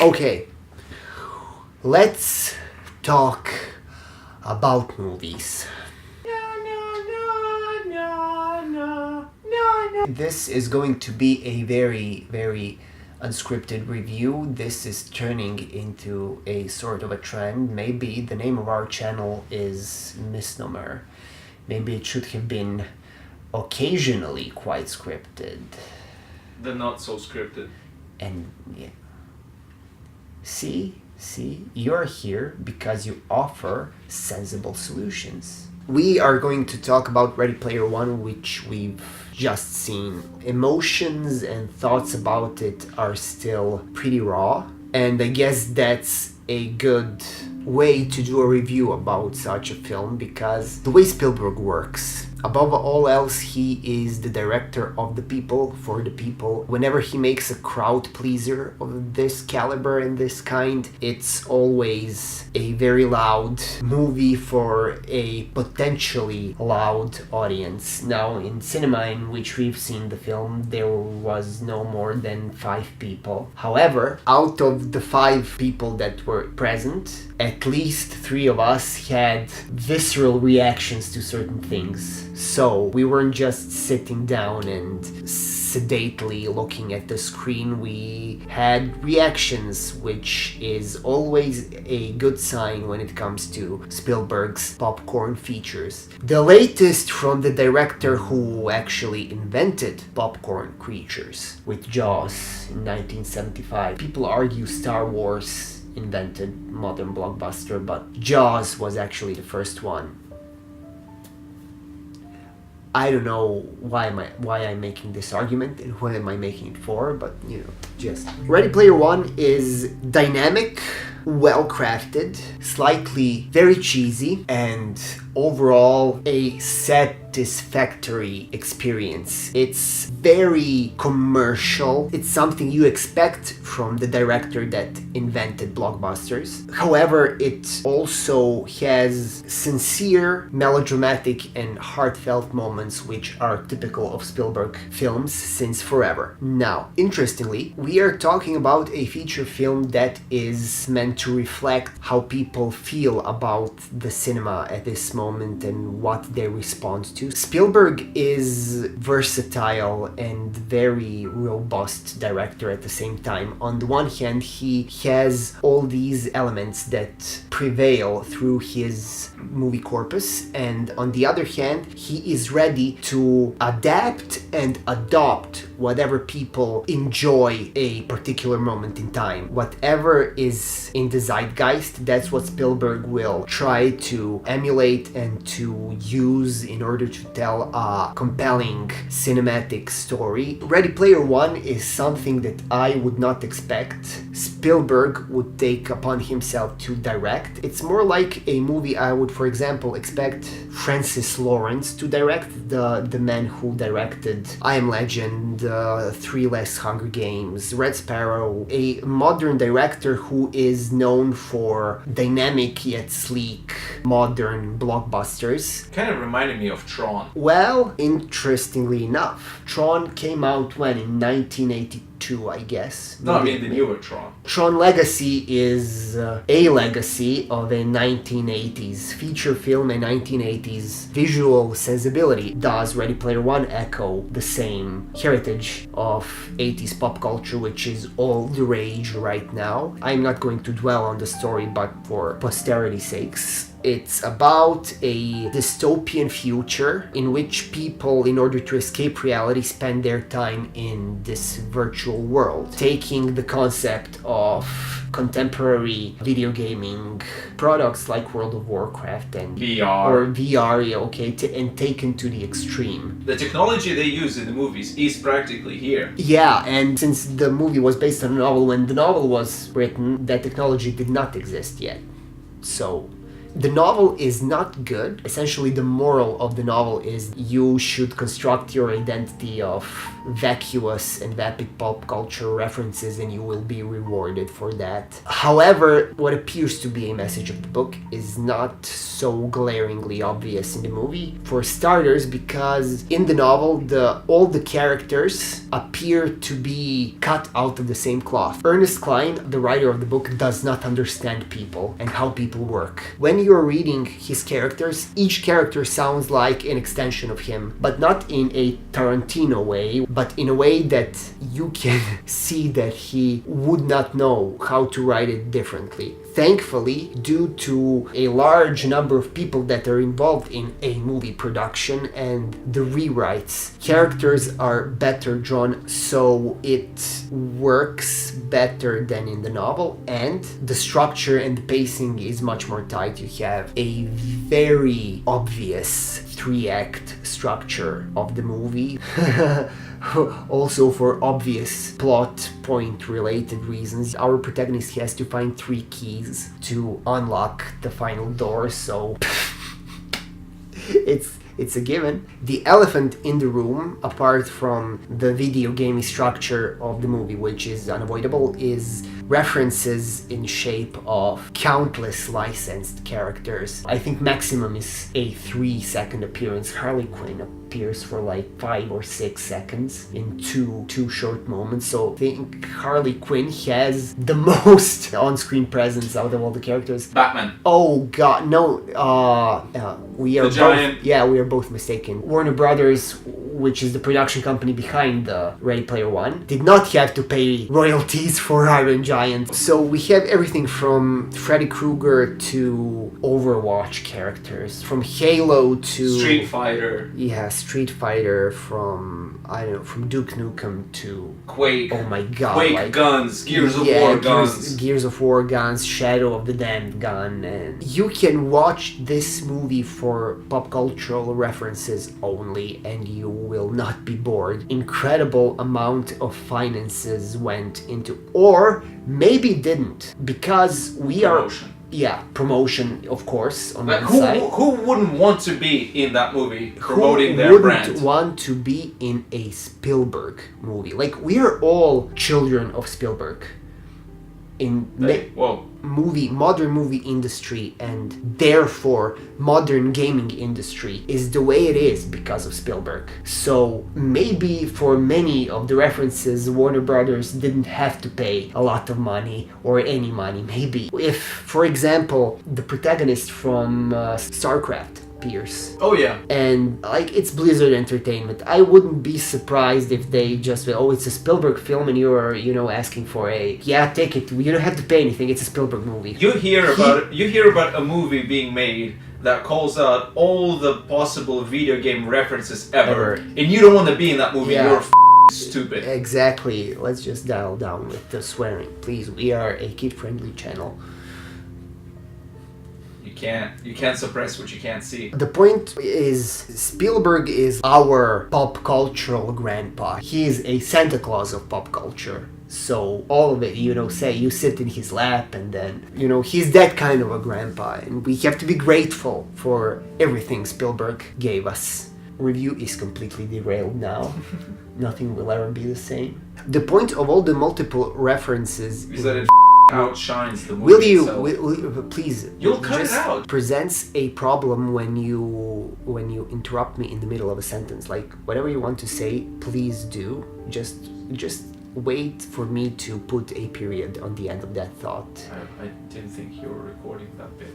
Okay, let's talk about movies. This is going to be a very, very unscripted review. This is turning into a sort of a trend. Maybe the name of our channel is Misnomer. Maybe it should have been occasionally quite scripted. The not so scripted. And yeah. See, you're here because you offer sensible solutions. We are going to talk about Ready Player One, which we've just seen. Emotions and thoughts about it are still pretty raw, and I guess that's a good way to do a review about such a film, because the way Spielberg works, above all else, he is the director of the people, for the people. Whenever he makes a crowd pleaser of this caliber and this kind, it's always a very loud movie for a potentially loud audience. Now, in cinema in which we've seen the film, there was no more than 5 people. However, out of the 5 people that were present, at least 3 of us had visceral reactions to certain things. So we weren't just sitting down and sedately looking at the screen. We had reactions, which is always a good sign when it comes to Spielberg's popcorn features. The latest from the director who actually invented popcorn creatures with Jaws in 1975. People argue Star Wars invented modern blockbuster, but Jaws was actually the first one. I don't know why I'm making this argument and what am I making it for, but just Ready Player One is dynamic, well crafted, slightly very cheesy, and overall a satisfactory experience. It's very commercial. It's something you expect from the director that invented blockbusters. However, it also has sincere, melodramatic, and heartfelt moments which are typical of Spielberg films since forever. Now, interestingly, we are talking about a feature film that is meant to reflect how people feel about the cinema at this moment and what they respond to. Spielberg is versatile and very robust director at the same time. On the one hand, he has all these elements that prevail through his movie corpus, and on the other hand, he is ready to adapt and adopt whatever people enjoy a particular moment in time. Whatever is in the zeitgeist, that's what Spielberg will try to emulate and to use in order to tell a compelling cinematic story. Ready Player One is something that I would not expect Spielberg would take upon himself to direct. It's more like a movie I would, for example, expect Francis Lawrence to direct, the man who directed I Am Legend, 3 Less Hunger Games, Red Sparrow, a modern director who is known for dynamic yet sleek modern blockbusters. Kind of reminded me of Tron. Well, interestingly enough, Tron came out when? In 1982, I guess. No, I mean the newer Tron. Tron Legacy is a legacy of a 1980s feature film, a 1980s visual sensibility. Does Ready Player One echo the same heritage of 80s pop culture, which is all the rage right now? I'm not going to dwell on the story, but for posterity's sakes, it's about a dystopian future in which people, in order to escape reality, spend their time in this virtual world, taking the concept of contemporary video gaming products like World of Warcraft and VR, and taken to the extreme. The technology they use in the movies is practically here. Yeah, and since the movie was based on a novel, when the novel was written, that technology did not exist yet. So The novel is not good. Essentially, the moral of the novel is you should construct your identity of vacuous and vapid pop culture references and you will be rewarded for that. However, what appears to be a message of the book is not so glaringly obvious in the movie. For starters, because in the novel, all the characters appear to be cut out of the same cloth. Ernest Cline, the writer of the book, does not understand people and how people work. When you're reading his characters, each character sounds like an extension of him, but not in a Tarantino way, but in a way that you can see that he would not know how to write it differently. Thankfully, due to a large number of people that are involved in a movie production and the rewrites, characters are better drawn, so it works better than in the novel, and the structure and the pacing is much more tight. You have a very obvious 3-act structure of the movie. Also, for obvious plot point related reasons, our protagonist has to find 3 keys to unlock the final door, so it's a given. The elephant in the room, apart from the video gamey structure of the movie, which is unavoidable, is references in shape of countless licensed characters. I think maximum is a 3-second appearance. Harley Quinn appears for like 5 or 6 seconds in two short moments. So I think Harley Quinn has the most on-screen presence out of all the characters. Batman. Oh god, no. We are The Giant. we are both mistaken. Warner Brothers, which is the production company behind the Ready Player One, did not have to pay royalties for Iron Giant. So we have everything from Freddy Krueger to Overwatch characters, from Halo to Street Fighter. Yeah, Street Fighter, from Duke Nukem to Quake. Oh my god. Quake guns, Gears of War guns. Gears of War guns, Shadow of the Damned gun. And you can watch this movie for pop cultural references only and you will not be bored. Incredible amount of finances went into, or maybe didn't, because we Promotion. Promotion, of course, on Like, one side. who wouldn't want to be in that movie promoting Who their wouldn't brand? want to be in a Spielberg movie? Like, we are all children of Spielberg. In modern movie industry, and therefore modern gaming industry is the way it is because of Spielberg. So maybe for many of the references, Warner Brothers didn't have to pay a lot of money or any money. Maybe if, for example, the protagonist from StarCraft appears. Oh yeah. And like, it's Blizzard Entertainment. I wouldn't be surprised if they just went, oh, it's a Spielberg film and you're, asking for take it. You don't have to pay anything. It's a Spielberg movie. You hear about a movie being made that calls out all the possible video game references ever. and you don't want to be in that movie. Yeah. You're stupid. Exactly. Let's just dial down with the swearing, please. We are a kid-friendly channel. You can't suppress what you can't see. The point is, Spielberg is our pop cultural grandpa. He is a Santa Claus of pop culture. So all of it, say you sit in his lap and then, he's that kind of a grandpa. And we have to be grateful for everything Spielberg gave us. Review is completely derailed now. Nothing will ever be the same. The point of all the multiple references is that it outshines the movie itself. Will you please? You'll cut it out. Presents a problem when you interrupt me in the middle of a sentence. Like, whatever you want to say, please do. Just wait for me to put a period on the end of that thought. I didn't think you were recording that bit.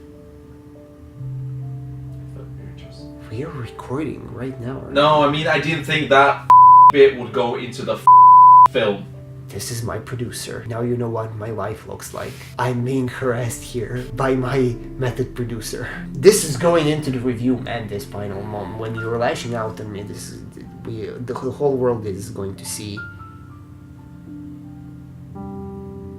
I thought we were just... We are recording right now. Right? No, I mean, I didn't think that bit would go into the film. This is my producer. Now you know what my life looks like. I'm being harassed here by my method producer. This is going into the review and this final moment. When you're lashing out on me, the whole world is going to see.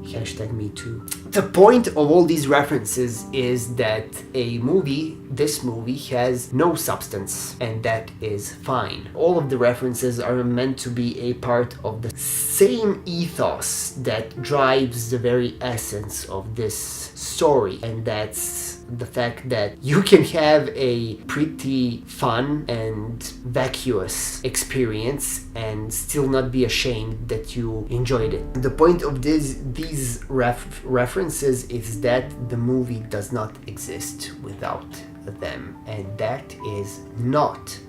#MeToo. The point of all these references is that this movie has no substance, and that is fine. All of the references are meant to be a part of the same ethos that drives the very essence of this story, and that's the fact that you can have a pretty fun and vacuous experience and still not be ashamed that you enjoyed it. The point of these references is that the movie does not exist without them, and that is not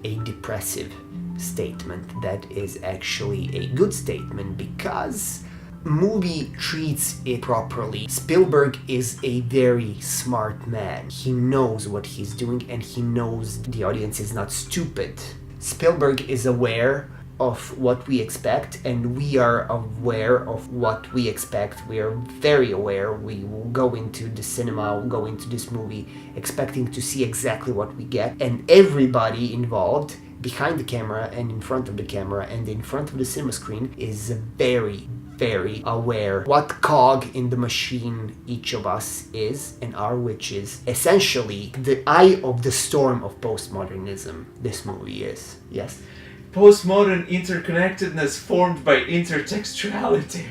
a depressive statement. That is actually a good statement because movie treats it properly. Spielberg is a very smart man. He knows what he's doing and he knows the audience is not stupid. Spielberg is aware of what we expect and we are aware of what we expect. We are very aware. We will go into the cinema, we'll go into this movie expecting to see exactly what we get, and everybody involved behind the camera and in front of the camera and in front of the cinema screen is very aware what cog in the machine each of us is and are, which is essentially the eye of the storm of postmodernism. This movie is, yes. Postmodern interconnectedness formed by intertextuality.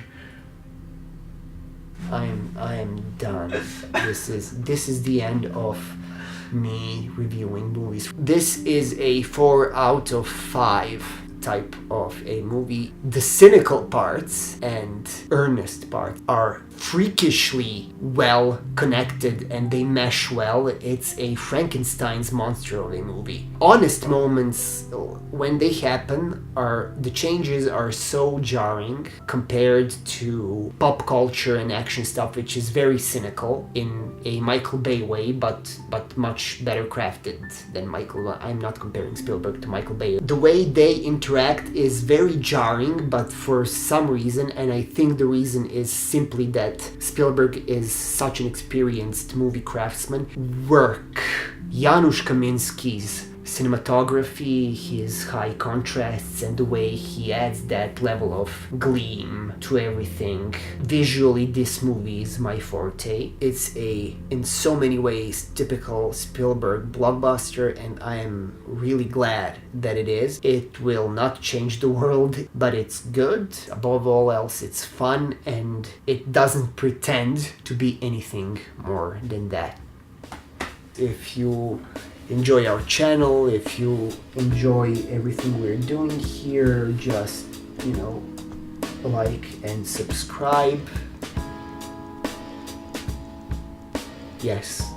I am done. This is the end of me reviewing movies. This is a 4 out of 5 type of a movie. The cynical parts and earnest parts are freakishly well connected and they mesh well. It's a Frankenstein's monster of a movie. Honest moments when they happen the changes are so jarring compared to pop culture and action stuff, which is very cynical in a Michael Bay way, but much better crafted than Michael. I'm not comparing Spielberg to Michael Bay. The way they interact is very jarring, but for some reason, and I think the reason is simply that Spielberg is such an experienced movie craftsman. Work. Janusz Kaminski's cinematography, his high contrasts, and the way he adds that level of gleam to everything. Visually, this movie is my forte. It's in so many ways, typical Spielberg blockbuster, and I am really glad that it is. It will not change the world, but it's good. Above all else, it's fun, and it doesn't pretend to be anything more than that. If you enjoy our channel, if you enjoy everything we're doing here, just, like and subscribe. Yes.